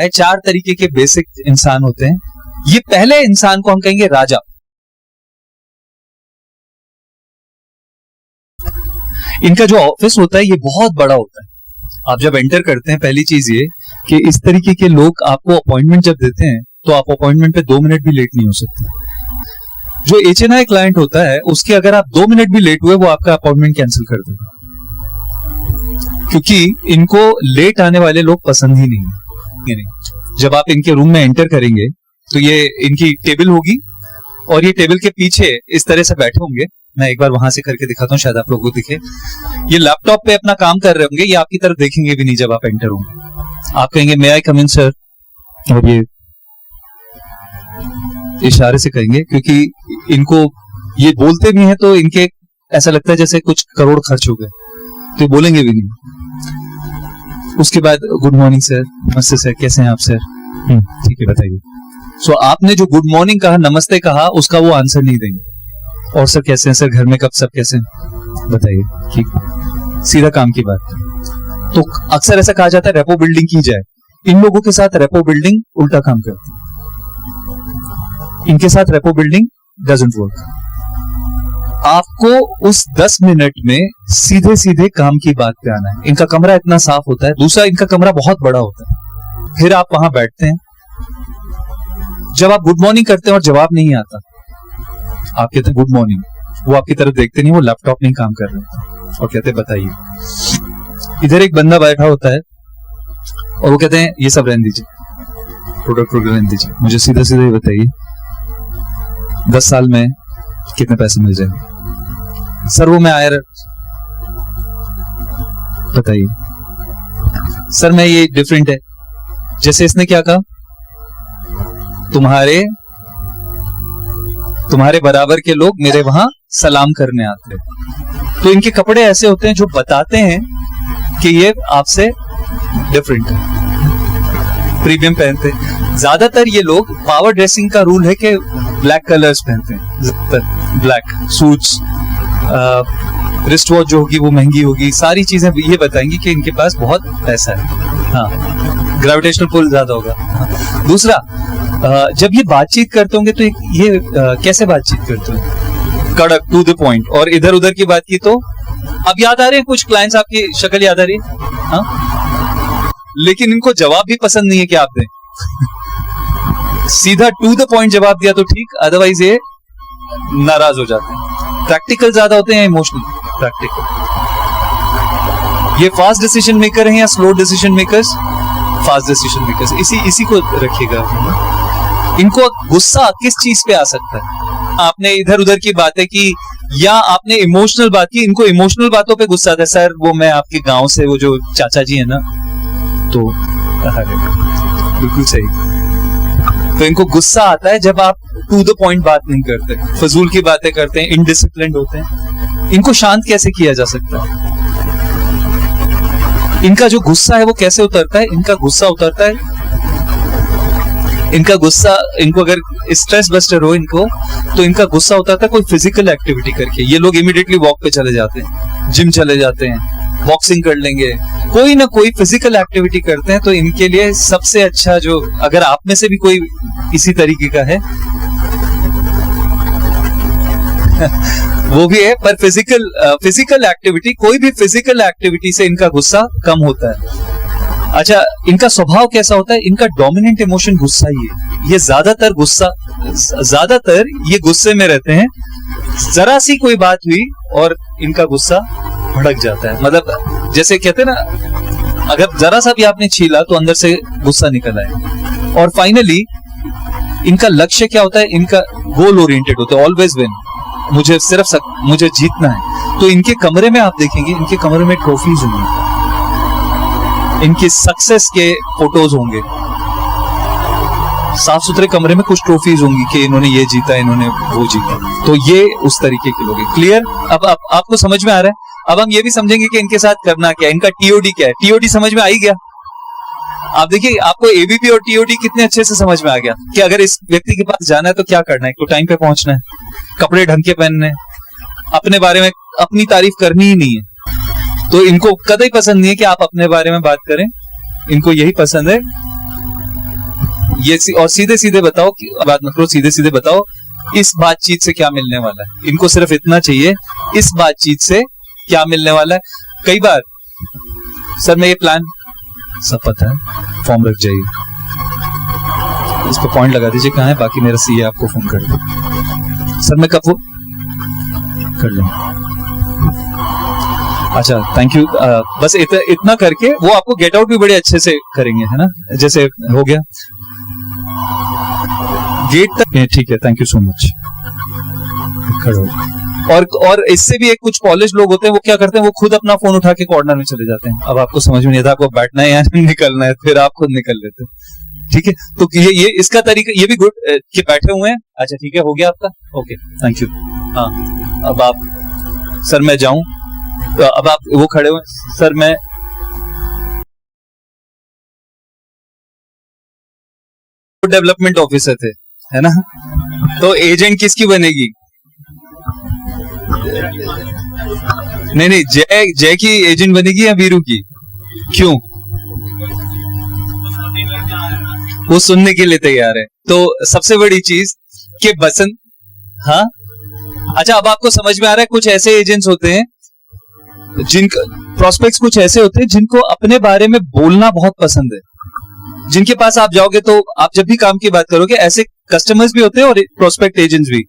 है, 4 तरीके के बेसिक इंसान होते हैं। ये पहले इंसान को हम कहेंगे राजा। इनका जो ऑफिस होता है ये बहुत बड़ा होता है। आप जब एंटर करते हैं पहली चीज ये कि इस तरीके के लोग आपको अपॉइंटमेंट जब देते हैं तो आप अपॉइंटमेंट पे 2 मिनट भी लेट नहीं हो सकते। जो HNI क्लाइंट होता है उसके अगर आप 2 मिनट भी लेट हुए वो आपका अपॉइंटमेंट कैंसिल कर देगा, क्योंकि इनको लेट आने वाले लोग पसंद ही नहीं। जब आप इनके रूम में एंटर करेंगे तो ये इनकी टेबल होगी और ये टेबल के पीछे इस तरह से बैठे होंगे। मैं एक बार वहां से करके दिखाता हूँ, शायद आप लोगों को दिखे। ये लैपटॉप पे अपना काम कर रहे होंगे, ये आपकी तरफ देखेंगे भी नहीं जब आप एंटर होंगे। आप कहेंगे मे आई कम इन सर, और ये इशारे से कहेंगे, क्योंकि इनको ये बोलते भी हैं तो इनके ऐसा लगता है जैसे कुछ करोड़ खर्च हो गए, तो ये बोलेंगे भी नहीं। उसके बाद गुड मॉर्निंग सर, नमस्ते सर, कैसे हैं आप सर, ठीक है बताइए। सो आपने जो गुड मॉर्निंग कहा, नमस्ते कहा, उसका वो आंसर नहीं देंगे। और सर कैसे हैं सर, घर में कब सब कैसे हैं बताइए, ठीक, सीधा काम की बात। तो अक्सर ऐसा कहा जाता है रेपो बिल्डिंग की जाए। इन लोगों के साथ रेपो बिल्डिंग उल्टा काम करती है। इनके साथ रेपो बिल्डिंग डजंट वर्क। आपको उस 10 मिनट में सीधे सीधे काम की बात पे आना है। इनका कमरा इतना साफ होता है। दूसरा, इनका कमरा बहुत बड़ा होता है। फिर आप वहां बैठते हैं, जब आप गुड मॉर्निंग करते हैं और जवाब नहीं आता, आप कहते हैं गुड मॉर्निंग, वो आपकी तरफ देखते नहीं, वो लैपटॉप नहीं काम कर रहे और कहते हैं बताइए। इधर एक बंदा बैठा होता है और वो कहते हैं ये सब रहने दीजिए, प्रोडक्ट रहने दीजिए, मुझे सीधा सीधा ये बताइए 10 साल में कितने पैसे मिल जाएंगे। सर वो मैं आया, बताइए सर मैं ये डिफरेंट है। जैसे इसने क्या कहा, तुम्हारे बराबर के लोग मेरे वहां सलाम करने आते हैं। तो इनके कपड़े ऐसे होते हैं जो बताते हैं कि ये आपसे डिफरेंट है, प्रीमियम पहनते हैं। ज्यादातर ये लोग, पावर ड्रेसिंग का रूल है कि ब्लैक कलर्स पहनते हैं, ब्लैक सूट्स, रिस्ट वॉच जो होगी वो महंगी होगी, सारी चीजें ये बताएंगी कि इनके पास बहुत पैसा है। हाँ, ग्रेविटेशनल पुल ज्यादा होगा। हाँ। दूसरा, जब ये बातचीत करते होंगे तो ये कैसे बातचीत करते होंगे, कड़क, टू द पॉइंट। और इधर उधर की बात की तो अब याद आ रहे हैं कुछ क्लाइंट्स, आपकी शक्ल याद आ रही है, हाँ? लेकिन इनको जवाब भी पसंद नहीं है कि आप दें। सीधा टू द पॉइंट जवाब दिया तो ठीक, अदरवाइज ये नाराज हो जाते हैं। प्रैक्टिकल ज्यादा होते हैं, इमोशनल प्रैक्टिकल। ये फास्ट डिसीजन मेकर हैं या slow decision makers? Fast decision makers. इसी को रखिएगा। इनको गुस्सा किस चीज पे आ सकता है? आपने इधर उधर की बातें की या आपने इमोशनल बात की, इनको इमोशनल बातों पे गुस्सा आता है। सर वो मैं आपके गांव से, वो जो चाचा जी है ना, तो बिल्कुल सही। तो इनको गुस्सा आता है जब आप टू द पॉइंट बात नहीं करते, फजूल की बातें करते हैं, इनडिसिप्लिन्ड होते हैं। इनको शांत कैसे किया जा सकता है? इनका जो गुस्सा है वो कैसे उतरता है? इनका गुस्सा उतरता है, इनको अगर स्ट्रेस बस्टर हो इनको, तो इनका गुस्सा उतरता है कोई फिजिकल एक्टिविटी करके। ये लोग इमीडिएटली वॉक पे चले जाते हैं, जिम चले जाते हैं, बॉक्सिंग कर लेंगे, कोई ना कोई फिजिकल एक्टिविटी करते हैं। तो इनके लिए सबसे अच्छा, जो अगर आप में से भी कोई इसी तरीके का है वो भी है, पर फिजिकल एक्टिविटी, कोई भी फिजिकल एक्टिविटी से इनका गुस्सा कम होता है। अच्छा, इनका स्वभाव कैसा होता है? इनका डोमिनेंट इमोशन गुस्सा ही है। ये ज्यादातर ये गुस्से में रहते हैं। जरा सी कोई बात हुई और इनका गुस्सा भड़क जाता है। मतलब जैसे कहते हैं ना, अगर जरा सा भी आपने छीला तो अंदर से गुस्सा निकल आए। और फाइनली इनका लक्ष्य क्या होता है? इनका गोल ओरिएंटेड होता है, ऑलवेज विन, मुझे जीतना है। तो इनके कमरे में आप देखेंगे, इनके कमरे में ट्रॉफीज होंगी, इनकी सक्सेस के फोटोज होंगे। साफ सुथरे कमरे में कुछ ट्रॉफीज होंगी कि इन्होंने ये जीता, इन्होंने वो जीता। तो ये उस तरीके के लोग हैं। क्लियर? अब आपको समझ में आ रहा है? अब हम ये भी समझेंगे कि इनके साथ करना क्या है, इनका टीओडी क्या है। टीओडी समझ में आ ही गया। आप देखिए, आपको एबीपी और टीओडी कितने अच्छे से समझ में आ गया कि अगर इस व्यक्ति के पास जाना है तो क्या करना है। तो टाइम पे पहुंचना है, कपड़े ढंग के पहनने हैं, अपने बारे में अपनी तारीफ करनी ही नहीं है। तो इनको कतई पसंद नहीं है कि आप अपने बारे में बात करें। इनको यही पसंद है ये और सीधे सीधे बताओ, बात मत करो, सीधे सीधे बताओ इस बातचीत से क्या मिलने वाला है। इनको सिर्फ इतना चाहिए, इस बातचीत से क्या मिलने वाला है। कई बार सर मैं ये प्लान, सब पता है, फॉर्म रख जाइए, इस पर पॉइंट लगा दीजिए, कहाँ है, बाकी मेरा सीए आपको फोन कर दे। सर मैं कब कर लूँ, अच्छा थैंक यू। बस इतना करके वो आपको गेट आउट भी बड़े अच्छे से करेंगे, है ना, जैसे हो गया गेट तक, ठीक है, थैंक यू सो मच। और इससे भी एक कुछ पॉलिश लोग होते हैं, वो क्या करते हैं, वो खुद अपना फोन उठा के कॉर्नर में चले जाते हैं। अब आपको समझ में नहीं था आपको बैठना है या निकलना है, फिर आप खुद निकल लेते हैं। ठीक है, तो ये इसका तरीका ये भी गुड कि बैठे हुए हैं। अच्छा ठीक है, हो गया आपका, ओके थैंक यू। हाँ अब आप, सर मैं जाऊं, तो अब आप वो खड़े हुए, सर मैं डेवलपमेंट ऑफिसर थे, है ना, तो एजेंट किसकी बनेगी? नहीं, जय की एजेंट बनेगी या वीरू की? क्यों? वो सुनने के लिए तैयार है। तो सबसे बड़ी चीज कि बसंत, हाँ अच्छा अब आपको समझ में आ रहा है, कुछ ऐसे एजेंट्स होते हैं जिनका प्रोस्पेक्ट्स कुछ ऐसे होते हैं जिनको अपने बारे में बोलना बहुत पसंद है, जिनके पास आप जाओगे तो आप जब भी काम की बात करोगे, ऐसे कस्टमर्स भी होते हैं और प्रोस्पेक्ट एजेंट्स भी,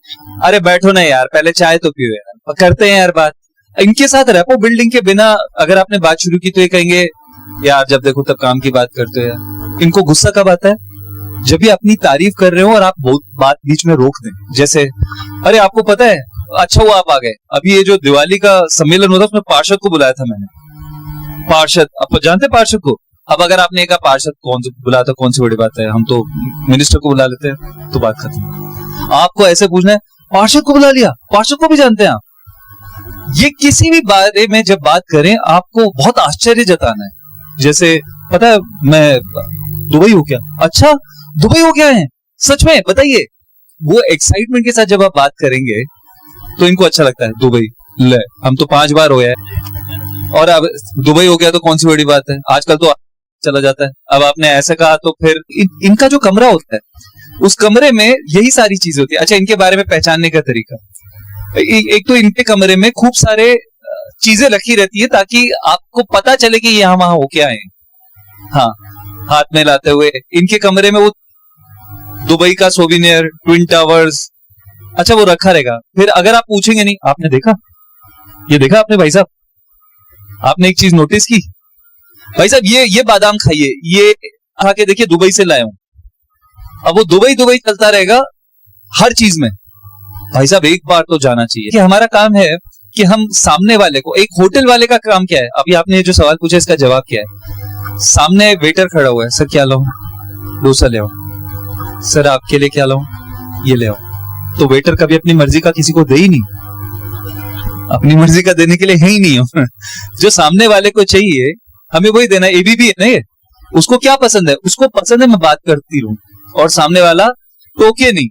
अरे बैठो ना यार, पहले चाय तो पियो यार, करते हैं यार बात। इनके साथ रेपो बिल्डिंग के बिना अगर आपने बात शुरू की तो ये कहेंगे यार जब देखो तब काम की बात करते हो यार। इनको गुस्सा कब आता है? जब भी अपनी तारीफ कर रहे हो और आप बात बीच में रोक दें, जैसे अरे आपको पता है, अच्छा हुआ आप आ गए, अभी ये जो दिवाली का सम्मेलन होता है उसमें पार्षद को बुलाया था मैंने। पार्षद, आप जानते पार्षद को? अब अगर आपने कहा पार्षद कौन से बुलाया था, कौन सी बड़ी बात है, हम तो मिनिस्टर को बुला लेते हैं, तो बात खत्म। आपको ऐसे पूछना है पार्षद को बुला लिया, पार्षद को भी जानते हैं आप। ये किसी भी बारे में जब बात करें आपको बहुत आश्चर्य जताना है। जैसे पता है मैं दुबई हो क्या, अच्छा दुबई हो क्या है, सच में बताइए। वो एक्साइटमेंट के साथ जब आप बात करेंगे तो इनको अच्छा लगता है। दुबई, ले हम तो 5 बार हो गए, और अब दुबई हो गया तो कौन सी बड़ी बात है, आजकल तो चला जाता है। अब आपने ऐसे कहा तो फिर इनका जो कमरा होता है उस कमरे में यही सारी चीजें होती है। अच्छा इनके बारे में पहचानने का तरीका, एक तो इनके कमरे में खूब सारे चीजें रखी रहती है ताकि आपको पता चले कि यहाँ वहां हो क्या है। हाँ, हाथ में लाते हुए इनके कमरे में वो दुबई का सोविनियर, ट्विन टावर्स, अच्छा वो रखा रहेगा। फिर अगर आप पूछेंगे नहीं आपने देखा, ये देखा आपने भाई साहब, आपने एक चीज नोटिस की भाई साहब, ये बादाम खाइए, ये खा के देखिए दुबई से लाया हूं। अब वो दुबई चलता रहेगा हर चीज में। भाई साहब एक बार तो जाना चाहिए कि हमारा काम है कि हम सामने वाले को, एक होटल वाले का काम क्या है, अभी आपने जो सवाल पूछा इसका जवाब क्या है। सामने वेटर खड़ा हुआ है, सर क्या लाऊं, डोसा ले आओ, सर आपके लिए क्या लाऊं, ये ले आओ। तो वेटर कभी अपनी मर्जी का किसी को दे ही नहीं, अपनी मर्जी का देने के लिए है ही नहीं हो। जो सामने वाले को चाहिए हमें वही देना है। एबीबी है ना ये, उसको क्या पसंद है, उसको पसंद है मैं बात करती रहूं और सामने वाला टोके नहीं,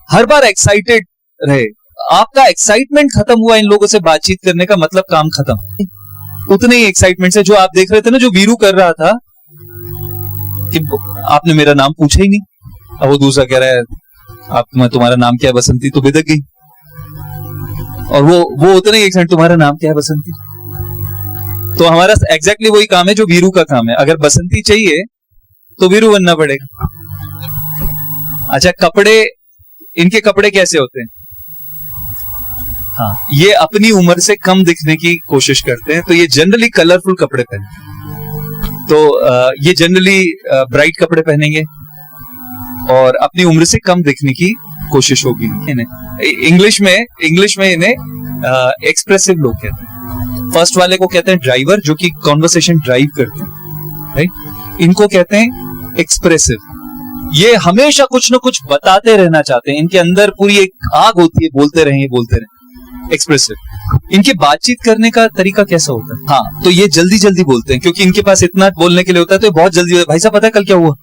हर बार एक्साइटेड रहे। आपका एक्साइटमेंट खत्म हुआ इन लोगों से बातचीत करने का मतलब काम खत्म। उतने ही एक्साइटमेंट से जो आप देख रहे थे ना, जो वीरू कर रहा था कि आपने मेरा नाम पूछा ही नहीं, अब वो दूसरा कह रहा है मैं तुम्हारा नाम क्या है बसंती, तो बिदक गई। और वो उतने ही एक्साइट, तुम्हारा नाम क्या है बसंती। तो हमारा एग्जैक्टली वही काम है जो वीरू का काम है। अगर बसंती चाहिए तो वीरू बनना पड़ेगा। अच्छा कपड़े, इनके कपड़े कैसे होते हैं? हाँ, ये अपनी उम्र से कम दिखने की कोशिश करते हैं, तो ये जनरली कलरफुल कपड़े पहनते हैं। तो ये जनरली ब्राइट कपड़े पहनेंगे और अपनी उम्र से कम दिखने की कोशिश होगी इन्हें। इंग्लिश में इन्हें एक्सप्रेसिव लोग कहते हैं। फर्स्ट वाले को कहते हैं ड्राइवर, जो कि कॉन्वर्सेशन ड्राइव करते हैं, राइट। इनको कहते हैं एक्सप्रेसिव। ये हमेशा कुछ ना कुछ बताते रहना चाहते हैं, इनके अंदर पूरी एक आग होती है, बोलते रहे। एक्सप्रेसिव। इनके बातचीत करने का तरीका कैसा होता है? हाँ, तो ये जल्दी जल्दी बोलते हैं क्योंकि इनके पास इतना बोलने के लिए होता है, तो बहुत जल्दी। भाई साहब पता है कल क्या हुआ,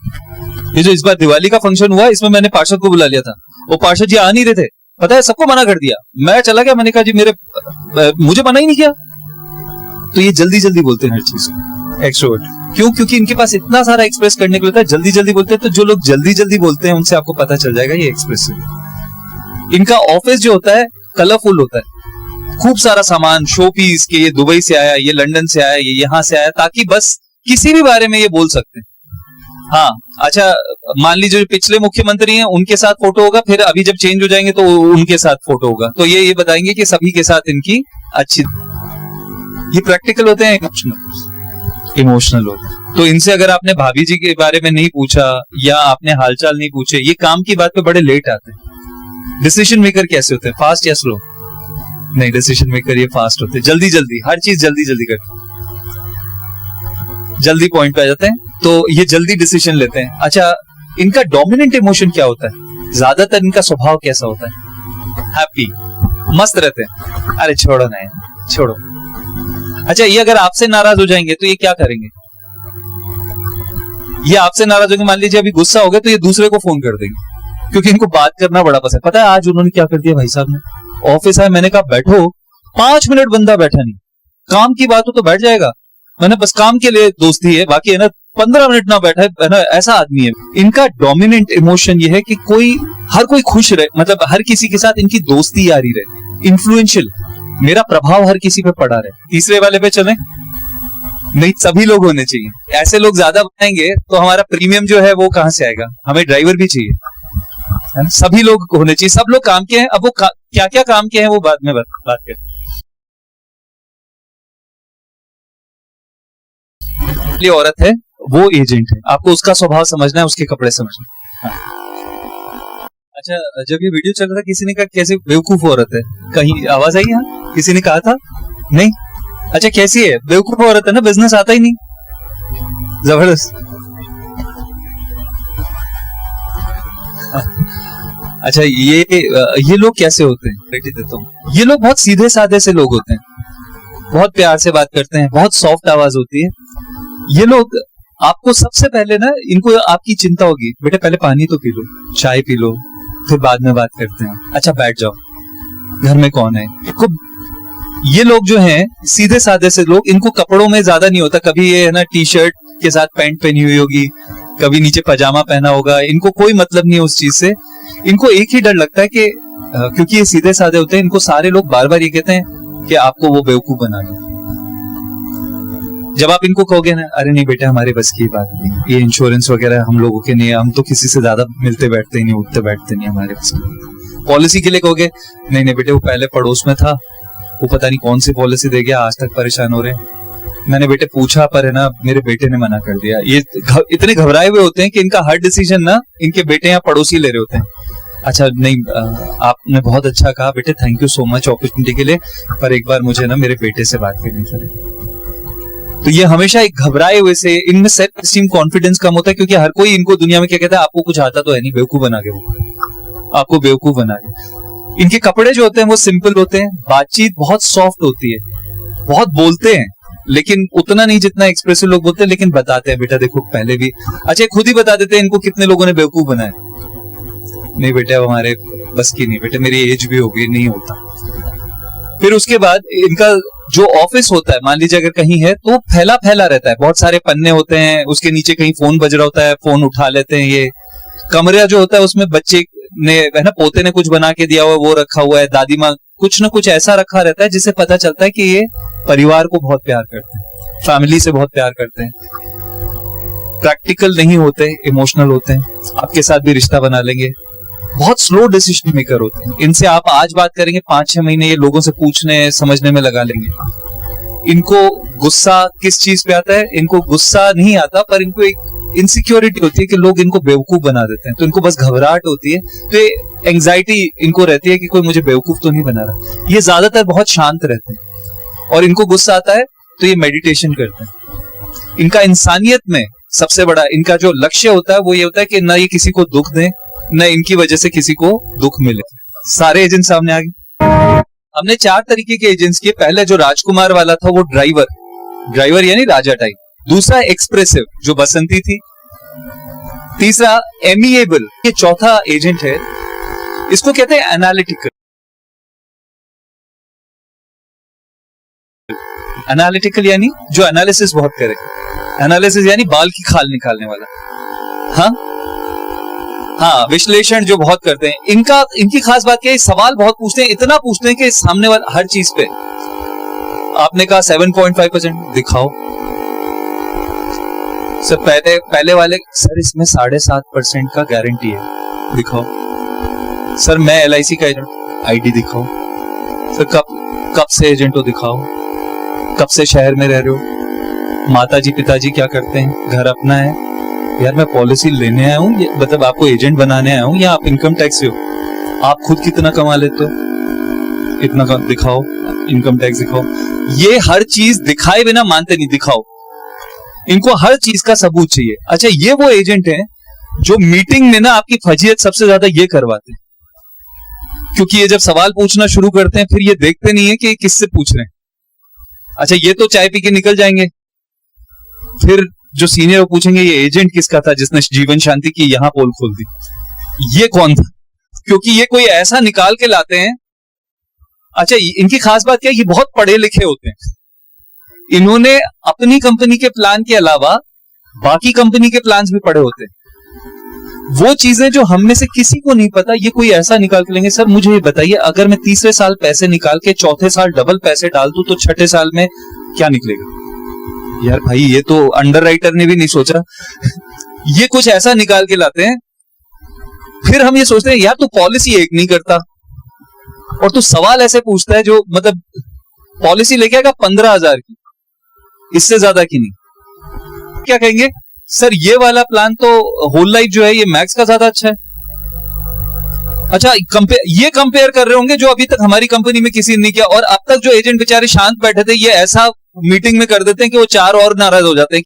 ये जो इस बार दिवाली का फंक्शन हुआ इसमें मैंने पार्षद को बुला लिया था, वो पार्षद जी आ नहीं रहे थे, पता है सबको मना कर दिया, मैं चला गया, मैंने कहा जी मुझे मना ही नहीं किया। तो ये जल्दी जल्दी बोलते हैं हर चीज, एक्सट्रोवर्ट। क्यों? क्योंकि इनके पास इतना सारा एक्सप्रेस करने को होता है, जल्दी जल्दी बोलते हैं। तो जो लोग जल्दी जल्दी बोलते हैं उनसे आपको पता चल जाएगा ये एक्सप्रेसिव। इनका ऑफिस जो होता है कलरफुल होता है, खूब सारा सामान, शो पीस के, ये दुबई से आया, ये लंदन से आया, ये यहां से आया, ताकि बस किसी भी बारे में ये बोल सकते हैं। हाँ, अच्छा, मान लीजिए जो पिछले मुख्यमंत्री हैं उनके साथ फोटो होगा, फिर अभी जब चेंज हो जाएंगे तो उनके साथ फोटो होगा, तो ये बताएंगे कि सभी के साथ इनकी अच्छी। ये प्रैक्टिकल होते हैं, इमोशनल होते हैं। तो इनसे अगर आपने भाभी जी के बारे में नहीं पूछा या आपने हालचाल नहीं पूछे, ये काम की बात पे बड़े लेट आते हैं। डिसीजन मेकर कैसे होते हैं? फास्ट या स्लो? नहीं, डिसीजन मेकर ये फास्ट होते हैं, जल्दी जल्दी हर चीज जल्दी जल्दी करते, जल्दी पॉइंट पे आ जाते हैं, तो ये जल्दी डिसीजन लेते हैं। अच्छा, इनका डोमिनेंट इमोशन क्या होता है? ज्यादातर इनका स्वभाव कैसा होता है? हैप्पी, मस्त रहते हैं। अरे छोड़ो ना, छोड़ो। अच्छा, ये अगर आपसे नाराज हो जाएंगे तो ये क्या करेंगे? ये आपसे नाराज होंगे, मान लीजिए अभी गुस्सा हो गया, तो ये दूसरे को फोन कर देंगे, क्योंकि इनको बात करना बड़ा पसंद। पता है आज उन्होंने क्या कर दिया भाई साहब ने? ऑफिस आए, मैंने कहा बैठो, 5 मिनट बंदा बैठा नहीं। काम की बात हो तो बैठ जाएगा, मैंने बस काम के लिए दोस्ती है, बाकी है ना 15 मिनट ना बैठा है ना, ऐसा आदमी है। इनका डोमिनेंट इमोशन ये है कि हर कोई खुश रहे, मतलब हर किसी के साथ इनकी दोस्ती यारी रहे, इन्फ्लुएंशियल, मेरा प्रभाव हर किसी पे पड़ा रहे। तीसरे वाले पे चलें? नहीं, सभी लोग होने चाहिए। ऐसे लोग ज्यादा बनाएंगे तो हमारा प्रीमियम जो है वो कहां से आएगा? हमें ड्राइवर भी चाहिए, है ना? सभी लोग होने चाहिए, सब लोग काम के हैं। अब वो क्या क्या काम के हैं वो बाद में बात करते हैं। ये औरत है, वो एजेंट है, आपको उसका स्वभाव समझना है, उसके कपड़े समझना। हाँ। अच्छा, जब ये वीडियो चल रहा था किसी ने कहा कैसे बेवकूफ औरत है, कहीं आवाज आई? यहाँ किसी ने कहा था? नहीं? अच्छा, कैसी है? बेवकूफ औरत है ना, बिजनेस आता ही नहीं। जबरदस्त। अच्छा, ये लोग कैसे होते हैं? बेटी देता हूँ। ये लोग बहुत सीधे साधे से लोग होते हैं, बहुत प्यार से बात करते हैं, बहुत सॉफ्ट आवाज होती है। ये लोग आपको सबसे पहले ना, इनको आपकी चिंता होगी, बेटे पहले पानी तो पी लो, चाय पी लो, फिर बाद में बात करते हैं। अच्छा बैठ जाओ, घर में कौन है? ये लोग जो हैं सीधे साधे से लोग, इनको कपड़ों में ज्यादा नहीं होता। कभी ये है ना टी शर्ट के साथ पैंट पहनी हुई होगी, कभी नीचे पजामा पहना होगा, इनको कोई मतलब नहीं है उस चीज से। इनको एक ही डर लगता है कि क्योंकि ये सीधे साधे होते हैं, इनको सारे लोग बार बार ये कहते हैं कि आपको वो बेवकूफ बना दो। जब आप इनको कहोगे ना, अरे नहीं बेटे हमारे बस की बात नहीं, ये इंश्योरेंस वगैरह हम लोगों के नहीं, हम तो किसी से ज्यादा मिलते बैठते नहीं, उठते बैठते नहीं, हमारे बस की। पॉलिसी के लिए कहोगे, नहीं नहीं बेटे वो पहले पड़ोस में था, वो पता नहीं कौन सी पॉलिसी दे गया, आज तक परेशान हो रहे हैं। मैंने बेटे पूछा पर है ना मेरे बेटे ने मना कर दिया। ये इतने घबराए हुए होते हैं कि इनका हर डिसीजन ना इनके बेटे या पड़ोसी ले रहे होते हैं। अच्छा नहीं, आपने बहुत अच्छा कहा बेटे, thank you so much opportunity के लिए, पर एक बार मुझे ना मेरे बेटे से बात करनी पड़ेगी। तो ये हमेशा एक घबराए हुए से, इनमें सेल्फ एस्टीम कॉन्फिडेंस कम होता है, क्योंकि हर कोई इनको दुनिया में क्या कहता है, आपको कुछ आता तो है नहीं, बेवकूफ बना के, वो आपको बेवकूफ बना के। इनके कपड़े जो होते हैं वो सिंपल होते हैं, बातचीत बहुत सॉफ्ट होती है, बहुत बोलते हैं लेकिन उतना नहीं जितना एक्सप्रेसिव लोग बोलते हैं, लेकिन बताते हैं बेटा देखो पहले भी। अच्छा खुद ही बता देते हैं इनको कितने लोगों ने बेवकूफ बनाया। नहीं बेटा हमारे बस की नहीं, बेटे मेरी एज भी होगी, नहीं होता। फिर उसके बाद इनका जो ऑफिस होता है, मान लीजिए अगर कहीं है तो फैला फैला रहता है, बहुत सारे पन्ने होते हैं, उसके नीचे कहीं फोन बज रहा होता है, फोन उठा लेते हैं। ये कमरा जो होता है उसमें बच्चे ने है ना पोते ने कुछ बना के दिया हुआ है, वो रखा हुआ है, दादी माँ कुछ ना कुछ ऐसा रखा रहता है जिससे पता चलता है कि ये परिवार को बहुत प्यार करते हैं, फैमिली से बहुत प्यार करते हैं। प्रैक्टिकल नहीं होते, इमोशनल होते हैं, आपके साथ भी रिश्ता बना लेंगे। बहुत स्लो डिसीजन मेकर होते हैं, इनसे आप आज बात करेंगे 5-6 महीने ये लोगों से पूछने समझने में लगा लेंगे। इनको गुस्सा किस चीज पे आता है? इनको गुस्सा नहीं आता, पर इनको एक इनसिक्योरिटी होती है कि लोग इनको बेवकूफ बना देते हैं, तो इनको बस घबराहट होती है, तो ये एंग्जाइटी इनको रहती है कि कोई मुझे बेवकूफ तो नहीं बना रहा। ये ज्यादातर बहुत शांत रहते हैं, और इनको गुस्सा आता है तो ये मेडिटेशन करते हैं। इनका इंसानियत में सबसे बड़ा इनका जो लक्ष्य होता है वो ये होता है कि ना ये किसी को दुख दें, न इनकी वजह से किसी को दुख मिले। सारे एजेंट सामने आ गए। हमने 4 तरीके के एजेंट्स किए। पहले जो राजकुमार वाला था वो ड्राइवर यानी राजा टाइप। दूसरा एक्सप्रेसिव जो बसंती थी। तीसरा एमिएबल, ये चौथा एजेंट है, इसको कहते हैं एनालिटिकल। एनालिटिकल यानी जो एनालिसिस बहुत करे। एनालिसिस यानी बाल की खाल निकालने वाला। हाँ हाँ, विश्लेषण जो बहुत करते हैं, इनकी खास बात क्या है, सवाल बहुत पूछते हैं, इतना पूछते हैं कि सामने वाला हर चीज पे। आपने कहा 7.5% दिखाओ सर, पहले वाले सर इसमें 7.5% का गारंटी है, दिखाओ सर। मैं LIC का एजेंट, ID दिखाओ सर। कब से एजेंट हो, दिखाओ। कब से शहर में रह रहे हो, माताजी पिताजी क्या करते हैं, घर अपना है। यार मैं पॉलिसी लेने आया हूँ, मतलब आपको एजेंट बनाने आया हूँ, या आप इनकम टैक्स से हो, आप खुद कितना कमा लेते हो, इतना दिखाओ, इनकम टैक्स दिखाओ। ये हर चीज दिखाए बिना मानते नहीं, दिखाओ। इनको हर चीज का सबूत चाहिए। अच्छा, ये वो एजेंट हैं जो मीटिंग में ना आपकी फजीयत सबसे ज्यादा ये करवाते हैं, क्योंकि ये जब सवाल पूछना शुरू करते हैं फिर ये देखते नहीं है कि किससे पूछ रहे हैं। अच्छा, ये तो चाय पी के निकल जाएंगे, फिर जो सीनियर वो पूछेंगे ये एजेंट किसका था जिसने जीवन शांति की यहां पोल खोल दी, ये कौन था, क्योंकि ये कोई ऐसा निकाल के लाते हैं। अच्छा, इनकी खास बात क्या है, ये बहुत पढ़े लिखे होते हैं। इन्होंने अपनी कंपनी के प्लान के अलावा बाकी कंपनी के प्लान्स भी पढ़े होते हैं। वो चीजें जो हम में से किसी को नहीं पता, ये कोई ऐसा निकाल के लेंगे। सर मुझे ये बताइए, अगर मैं तीसरे साल पैसे निकाल के चौथे साल डबल पैसे डाल दूं तो छठे साल में क्या निकलेगा? यार भाई, ये तो अंडरराइटर ने भी नहीं सोचा। ये कुछ ऐसा निकाल के लाते हैं, फिर हम ये सोचते हैं यार तू पॉलिसी एक नहीं करता और तू सवाल ऐसे पूछता है जो, मतलब पॉलिसी लेके आएगा 15,000 की, इससे ज्यादा की नहीं। क्या कहेंगे, सर ये वाला प्लान तो होल लाइफ जो है ये मैक्स का ज्यादा अच्छा है। अच्छा, ये कंपेयर कर रहे होंगे जो अभी तक हमारी कंपनी में किसी ने नहीं किया, और अब तक जो एजेंट बेचारे शांत बैठे थे, ये ऐसा मीटिंग में कर देते हैं कि वो चार और नाराज हो जाते हैं।